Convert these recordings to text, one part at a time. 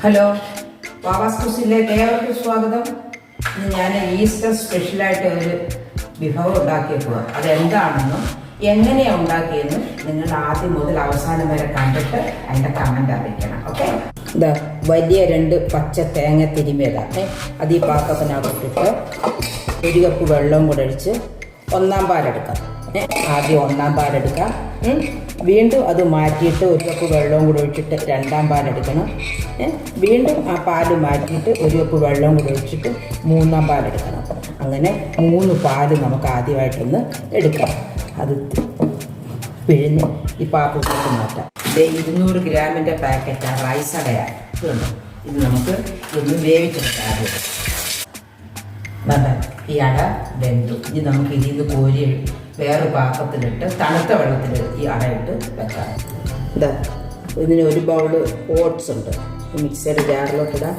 Hello, വാവാസ് കുസിലേക്ക് ഏവർക്കും സ്വാഗതം. ഇന്ന് ഞാൻ ഈസ്റ്റർ സ്പെഷ്യലായിട്ട് ഒരു വിഭവം ഉണ്ടാക്കിയേക്കുക. അതെന്താണെന്നും എങ്ങനെയാണ് ഉണ്ടാക്കിയെന്നും നിങ്ങൾ ആദ്യം മുതൽ അവസാനം വരെ കണ്ടിട്ട് അതിൻ്റെ കമൻ്റ് അറിയിക്കണം. ഓക്കെ, ഇതാ വലിയ 2 പച്ച തേങ്ങ തിരുമിയതാണ്. അത് ഈ പാത്രത്തിനകത്തിട്ട് 1 കപ്പ് വെള്ളവും കൂടെ ഒഴിച്ച് 1-ാം പാലെടുക്കാം. ആദ്യം 1-ാം പാലെടുക്കാം. വീണ്ടും അത് മാറ്റിയിട്ട് 1 കപ്പ് വെള്ളവും കൂടെ ഒഴിച്ചിട്ട് 2-ാം പാലെടുക്കണം. വീണ്ടും ആ പാല് മാറ്റിയിട്ട് 1 കപ്പ് വെള്ളവും കൂടെ ഒഴിച്ചിട്ട് 3-ാം പാലെടുക്കണം. അങ്ങനെ 3 പാല് നമുക്ക് ആദ്യമായിട്ടൊന്ന് എടുക്കാം. അത് പിഴിഞ്ഞ് ഈ പാത്രത്തിലേക്ക് മാറ്റാം. ഇത് 200 ഗ്രാമിൻ്റെ പാക്കറ്റാണ്, റൈസ് അടയാണ്. ഇതുണ്ട്, ഇത് നമുക്ക് ഒന്ന് വേവിച്ചെടുക്കാം. ആദ്യം നല്ല ഈ അട വെന്തു. ഇനി നമുക്ക് ഇതിൽ നിന്ന് കോരി വേറെ പാത്രത്തിലിട്ട് തണുത്ത വെള്ളത്തിൽ ഈ അടയിട്ട് വെക്കാം. ഇതാ ഇതിന് 1 ബൗള് ഓട്സ് ഉണ്ട്, മിക്സഡ് ജാറിലോട്ടിടാം.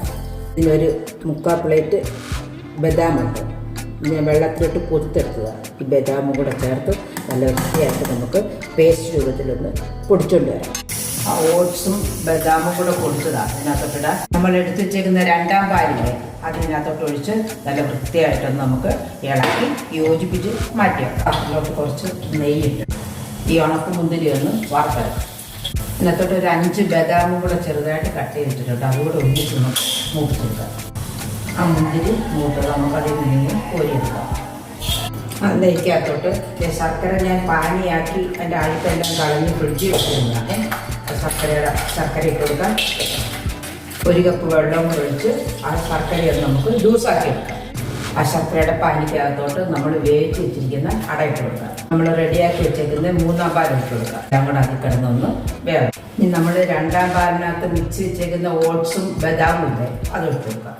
ഇതിനൊരു 3/4 പ്ലേറ്റ് ബദാമുണ്ട്. ഇതിനെ വെള്ളത്തിലിട്ട് പൊടുത്തെടുക്കുക. ഈ ബദാമും കൂടെ ചേർത്ത് നല്ല വൃത്തിയായിട്ട് നമുക്ക് പേസ്റ്റ് രൂപത്തിലൊന്ന് പൊടിച്ചുകൊണ്ട് വരാം. ആ ഓട്സും ബദാമും കൂടെ പൊടിച്ചതാണ് ഇതിനകത്തോട്ടിടാം. നമ്മൾ എടുത്ത് വെച്ചേക്കുന്ന 2-ാം പാലിനെ അതിനകത്തോട്ട് ഒഴിച്ച് നല്ല വൃത്തിയായിട്ടൊന്ന് നമുക്ക് ഇളക്കി യോജിപ്പിച്ച് മാറ്റി വെക്കാം. അതിലോട്ട് കുറച്ച് നെയ്യിട്ട് ഈ ഉണക്ക മുന്തിരി ഒന്ന് വറുത്തെടുക്കാം. ഇതിനകത്തോട്ട് ഒരു 5 ബദാമും കൂടെ ചെറുതായിട്ട് കട്ട് ചെയ്തിട്ടുണ്ട്. അതുകൂടെ ഒന്നിച്ച് മൂപ്പിച്ചെടുക്കാം. ആ മുന്തിരി മൂത്തത് നമുക്ക് അതിൽ നിന്ന് കോരിയെടുക്കാം. നെയ്ക്കകത്തോട്ട് ശർക്കര ഞാൻ പാനിയാക്കി അതിൻ്റെ അഴുക്കെല്ലാം കളഞ്ഞ് ഫ്രിഡ്ജിൽ വെച്ചിരുന്നതാണ്. ശർക്കര ഇട്ട് കൊടുക്കാം. 1 കപ്പ് വെള്ളവും ഒഴിച്ച് ആ ശർക്കരയൊന്ന് നമുക്ക് ജ്യൂസാക്കി എടുക്കാം. ആ ശർക്കരയുടെ പാനിക്കകത്തോട്ട് നമ്മൾ വേവിച്ച് വെച്ചിരിക്കുന്ന അട ഇട്ട് കൊടുക്കാം. നമ്മൾ റെഡിയാക്കി വെച്ചേക്കുന്ന 3-ാം പാൽ ഇട്ട് കൊടുക്കാം. എല്ലാം കൂടെ അതിൽ കിടന്നൊന്ന് വേണം. ഇനി നമ്മൾ 2-ാം പാലിനകത്ത് മിക്സ് വെച്ചേക്കുന്ന ഓട്സും ബദാമും ഇല്ലേ, അത് ഇട്ട് കൊടുക്കാം.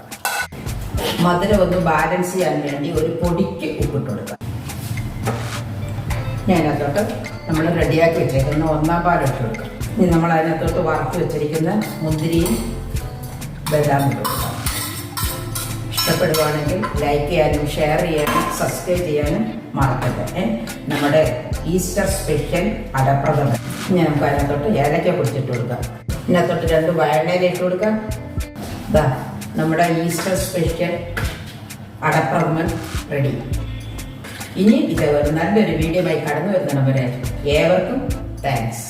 മധുരം ഒന്ന് ബാലൻസ് ചെയ്യാൻ വേണ്ടി ഒരു പൊടിക്ക് ഉപ്പിട്ട് കൊടുക്കാം. അതിനകത്തോട്ട് നമ്മൾ റെഡിയാക്കി വെച്ചേക്കുന്ന 1-ാം പാൽ ഇട്ട് കൊടുക്കാം. ഇനി നമ്മൾ അതിനകത്തോട്ട് വറുത്ത് വെച്ചിരിക്കുന്ന മുന്തിരിയും ബദാമും ഇട്ട് കൊടുക്കാം. ഇഷ്ടപ്പെടുവാണെങ്കിൽ ലൈക്ക് ചെയ്യാനും ഷെയർ ചെയ്യാനും സബ്സ്ക്രൈബ് ചെയ്യാനും മറക്കട്ടെ. നമ്മുടെ ഈസ്റ്റർ സ്പെഷ്യൽ അടപ്രഥമൻ. ഇനി നമുക്ക് അതിനകത്തോട്ട് ഏലക്ക പൊടിച്ചിട്ട് കൊടുക്കാം. ഇതിനകത്തോട്ട് 2 വയണയില ഇട്ട് കൊടുക്കാം. ഇതാ നമ്മുടെ ഈസ്റ്റർ സ്പെഷ്യൽ അടപ്രഥമൻ റെഡി. ഇനി ഇതേപോലെ നല്ലൊരു വീഡിയോ ആയി കടന്നു വരുന്നവരെ ഏവർക്കും താങ്ക്സ്.